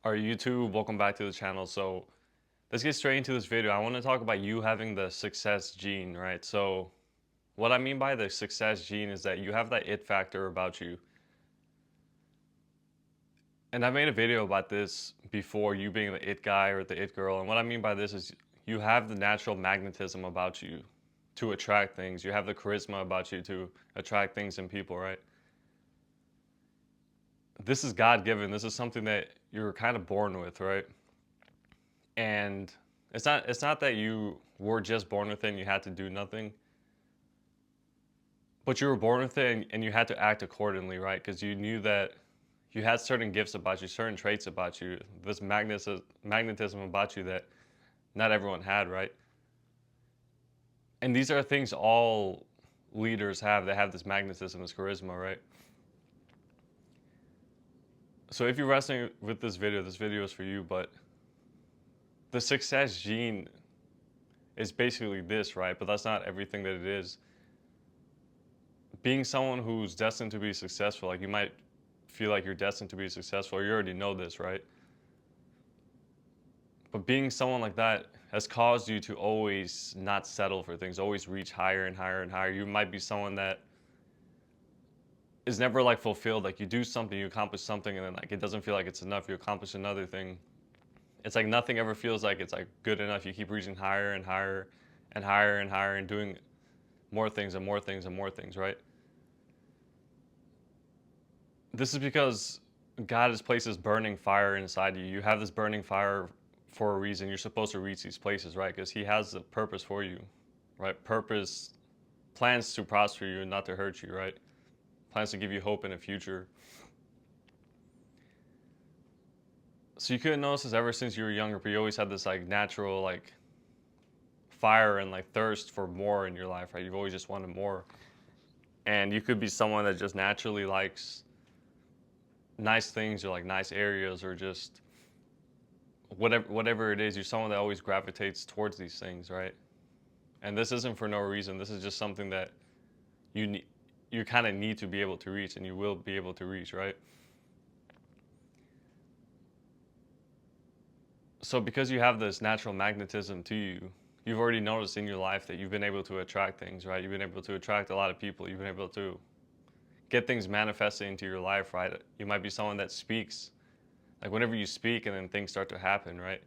Alright, YouTube, welcome back to the channel. So let's get straight into this video. I want to talk about you having the success gene, right? So what I mean by the success gene is that you have that it factor about you. And I made a video about this before, you being the it guy or the it girl. And what I mean by this is you have the natural magnetism about you to attract things. You have the charisma about you to attract things in people, right? This is God given. This is something that you're kind of born with, right? And it's not that you were just born with it and you had to do nothing, but you were born with it and you had to act accordingly, right? Because you knew that you had certain gifts about you, certain traits about you, this magnetism about you that not everyone had, right? And these are things all leaders have. They have this magnetism, this charisma, right? So if you're wrestling with this video is for you. But the success gene is basically this, right? But that's not everything that it is. Being someone who's destined to be successful, like you might feel like you're destined to be successful, or you already know this, right? But being someone like that has caused you to always not settle for things, always reach higher and higher and higher. You might be someone that is never like fulfilled. Like you do something, you accomplish something, and then like it doesn't feel like it's enough. You accomplish another thing. It's like nothing ever feels like it's like good enough. You keep reaching higher and higher and higher and higher and doing more things and more things and more things, right? This is because God has placed this burning fire inside you. You have this burning fire for a reason. You're supposed to reach these places, right? Because He has a purpose for you, right? Purpose, plans to prosper you and not to hurt you, right? Plans to give you hope in a future. So you couldn't notice this ever since you were younger, but you always had this like natural like fire and like thirst for more in your life, right? You've always just wanted more. And you could be someone that just naturally likes nice things or like nice areas or just whatever it is. You're someone that always gravitates towards these things, right? And this isn't for no reason. This is just something that you need, you kind of need to be able to reach, and you will be able to reach, right? So because you have this natural magnetism to you, you've already noticed in your life that you've been able to attract things, right? You've been able to attract a lot of people. You've been able to get things manifested into your life, right? You might be someone that speaks, like whenever you speak and then things start to happen, right?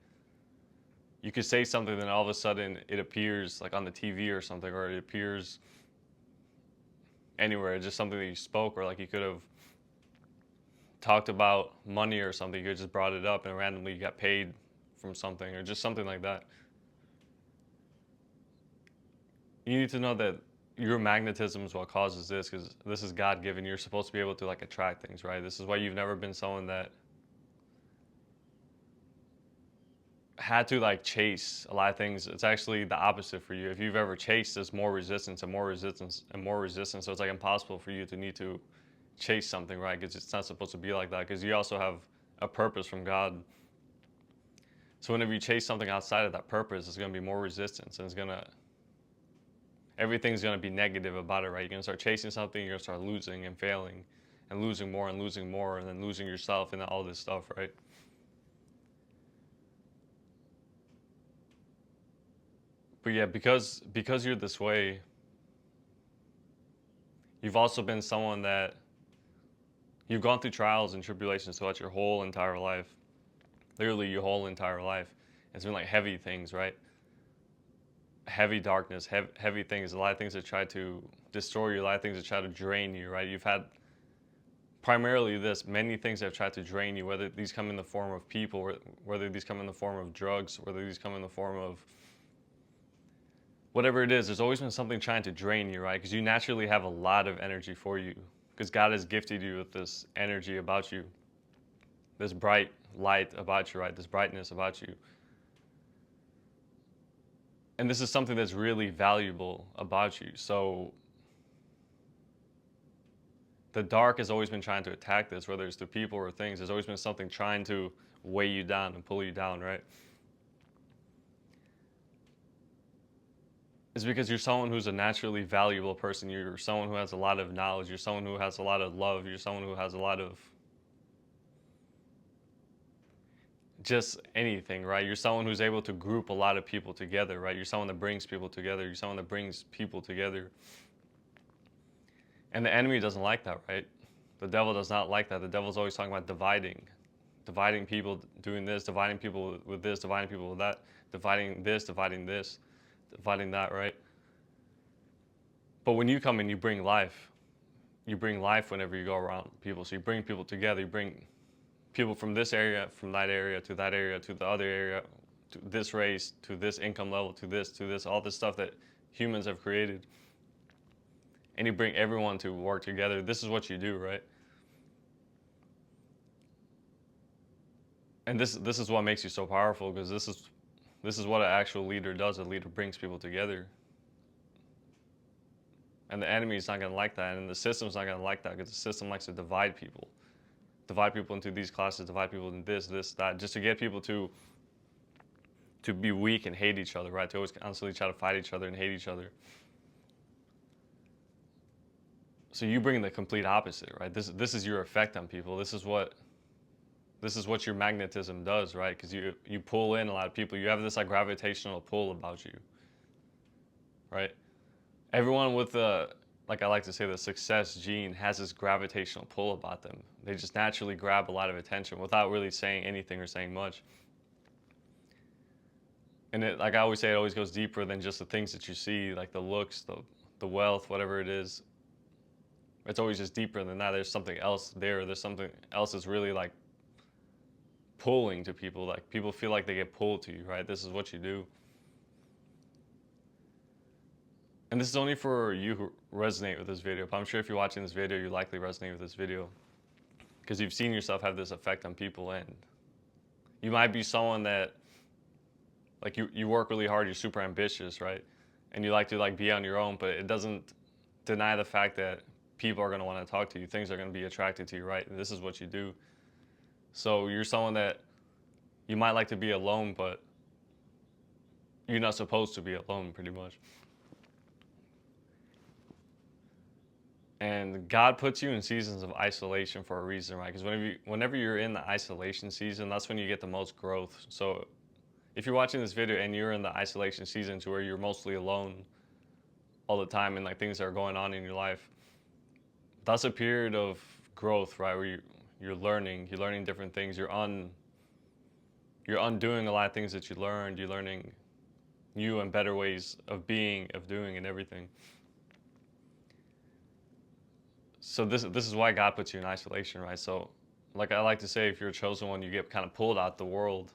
You could say something, then all of a sudden it appears like on the TV or something, or it appears anywhere. It's just something that you spoke, or like you could have talked about money or something. You could just brought it up and randomly you got paid from something, or just something like that. You need to know that your magnetism is what causes this, because this is God given. You're supposed to be able to like attract things, right? This is why you've never been someone that had to like chase a lot of things. It's actually the opposite for you. If you've ever chased, there's more resistance and more resistance and more resistance. So it's like impossible for you to need to chase something, right? Because it's not supposed to be like that. Because you also have a purpose from God. So whenever you chase something outside of that purpose, it's going to be more resistance, and everything's going to be negative about it, right? You're going to start chasing something, you're going to start losing and failing and losing more and losing more, and then losing yourself and all this stuff, right? But yeah, because you're this way, you've also been someone that you've gone through trials and tribulations throughout your whole entire life. Literally your whole entire life. It's been like heavy things, right? Heavy darkness, heavy things, a lot of things that try to destroy you, a lot of things that try to drain you, right? You've had primarily this, many things that have tried to drain you, whether these come in the form of people, whether these come in the form of drugs, whether these come in the form of whatever it is. There's always been something trying to drain you, right? Because you naturally have a lot of energy for you, because God has gifted you with this energy about you, this bright light about you, right? This brightness about you. And this is something that's really valuable about you. So the dark has always been trying to attack this, whether it's through people or things. There's always been something trying to weigh you down and pull you down, right? It's because you're someone who's a naturally valuable person. You're someone who has a lot of knowledge. You're someone who has a lot of love. You're someone who has a lot of just anything, right? You're someone who's able to group a lot of people together, right? You're someone that brings people together. You're someone that brings people together. And the enemy doesn't like that, right? The devil does not like that. The devil's always talking about dividing people, doing this, dividing people with this, dividing people with that, dividing this, dividing that, right? But when you come in, you bring life. You bring life whenever you go around people. So you bring people together. You bring people from this area, from that area, to that area, to the other area, to this race, to this income level, to this, all this stuff that humans have created. And you bring everyone to work together. This is what you do, right? And this is what makes you so powerful, because this is what an actual leader does. A leader brings people together. And the enemy is not going to like that, and the system's not going to like that, because the system likes to divide people into these classes, divide people into this, that, just to get people to be weak and hate each other, right? To always constantly try to fight each other and hate each other. So you bring the complete opposite, right? This is your effect on people. This is what your magnetism does, right? Because you pull in a lot of people. You have this like gravitational pull about you, right? Everyone with the, like I like to say, the success gene has this gravitational pull about them. They just naturally grab a lot of attention without really saying anything or saying much. And it, like I always say, it always goes deeper than just the things that you see, like the looks, the wealth, whatever it is. It's always just deeper than that. There's something else there. There's something else that's really like pulling to people. Like people feel like they get pulled to you, right? This is what you do. And this is only for you who resonate with this video. But I'm sure if you're watching this video, you likely resonate with this video, because you've seen yourself have this effect on people. And you might be someone that, like, you work really hard, you're super ambitious, right? And you like to like be on your own, but it doesn't deny the fact that people are going to want to talk to you. Things are going to be attracted to you, right? And this is what you do. So you're someone that you might like to be alone, but you're not supposed to be alone, pretty much. And God puts you in seasons of isolation for a reason, right? Because whenever you're in the isolation season, that's when you get the most growth. So if you're watching this video and you're in the isolation season to where you're mostly alone all the time, and like things that are going on in your life, that's a period of growth, right? Where you're learning different things. You're undoing a lot of things that you learned. You're learning new and better ways of being, of doing, and everything. So this is why God puts you in isolation, right? So, like I like to say, if you're a chosen one, you get kind of pulled out the world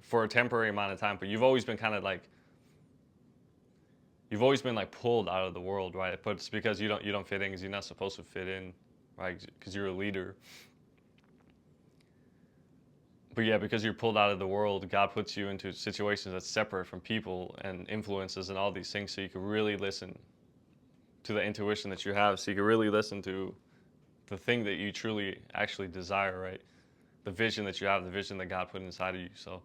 for a temporary amount of time, but you've always been pulled out of the world, right? But it's because you don't fit in, because you're not supposed to fit in, right? Because you're a leader. But yeah, because you're pulled out of the world, God puts you into situations that's separate from people and influences and all these things, so you can really listen to the intuition that you have, so you can really listen to the thing that you truly actually desire, right? The vision that you have, the vision that God put inside of you. So,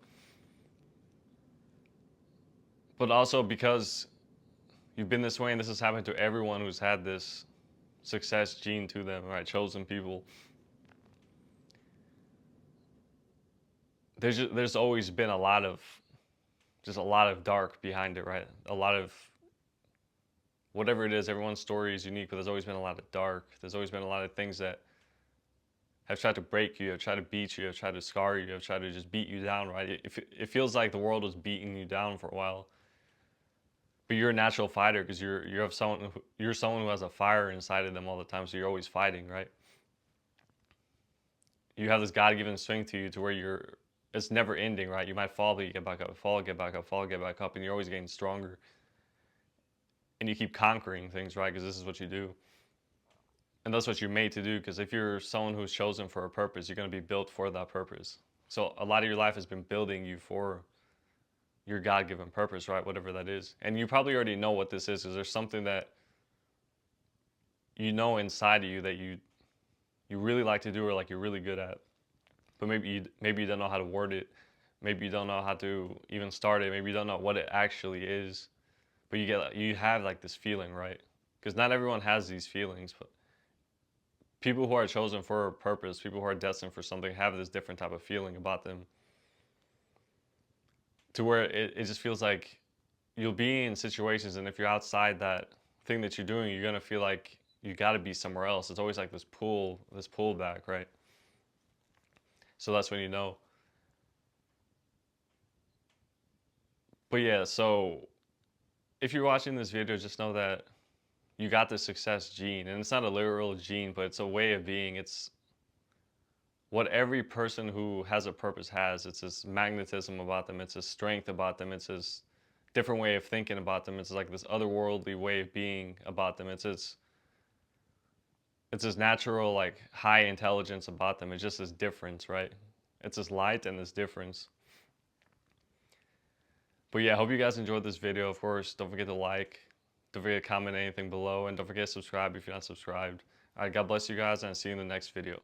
but also because you've been this way, and this has happened to everyone who's had this success gene to them, right? Chosen people. There's always been a lot of dark behind it, right? A lot of whatever it is. Everyone's story is unique, but there's always been a lot of dark. There's always been a lot of things that have tried to break you, have tried to beat you, have tried to scar you, have tried to just beat you down, right? It feels like the world was beating you down for a while. But you're a natural fighter, because you're someone who has a fire inside of them all the time, so you're always fighting, right? You have this God-given strength to you, to where it's never ending, right? You might fall, but you get back up, fall, get back up, fall, get back up, and you're always getting stronger. And you keep conquering things, right? Because this is what you do. And that's what you're made to do, because if you're someone who's chosen for a purpose, you're going to be built for that purpose. So a lot of your life has been building you for your God-given purpose, right? Whatever that is. And you probably already know what this is, because there's something that you know inside of you that you really like to do, or like you're really good at. But maybe you don't know how to word it. Maybe you don't know how to even start it. Maybe you don't know what it actually is. But you have like this feeling, right? Because not everyone has these feelings, but people who are chosen for a purpose, people who are destined for something, have this different type of feeling about them, to where it just feels like you'll be in situations, and if you're outside that thing that you're doing, you're gonna feel like you got to be somewhere else. It's always like this pull back, right? So that's when you know. But yeah, so if you're watching this video, just know that you got the success gene, and it's not a literal gene, but it's a way of being. It's what every person who has a purpose has. It's this magnetism about them. It's a strength about them. It's this different way of thinking about them. It's like this otherworldly way of being about them. It's this natural, like, high intelligence about them. It's just this difference, right? It's this light and this difference. But yeah, I hope you guys enjoyed this video. Of course, don't forget to like, don't forget to comment anything below, and don't forget to subscribe if you're not subscribed. All right, God bless you guys, and I'll see you in the next video.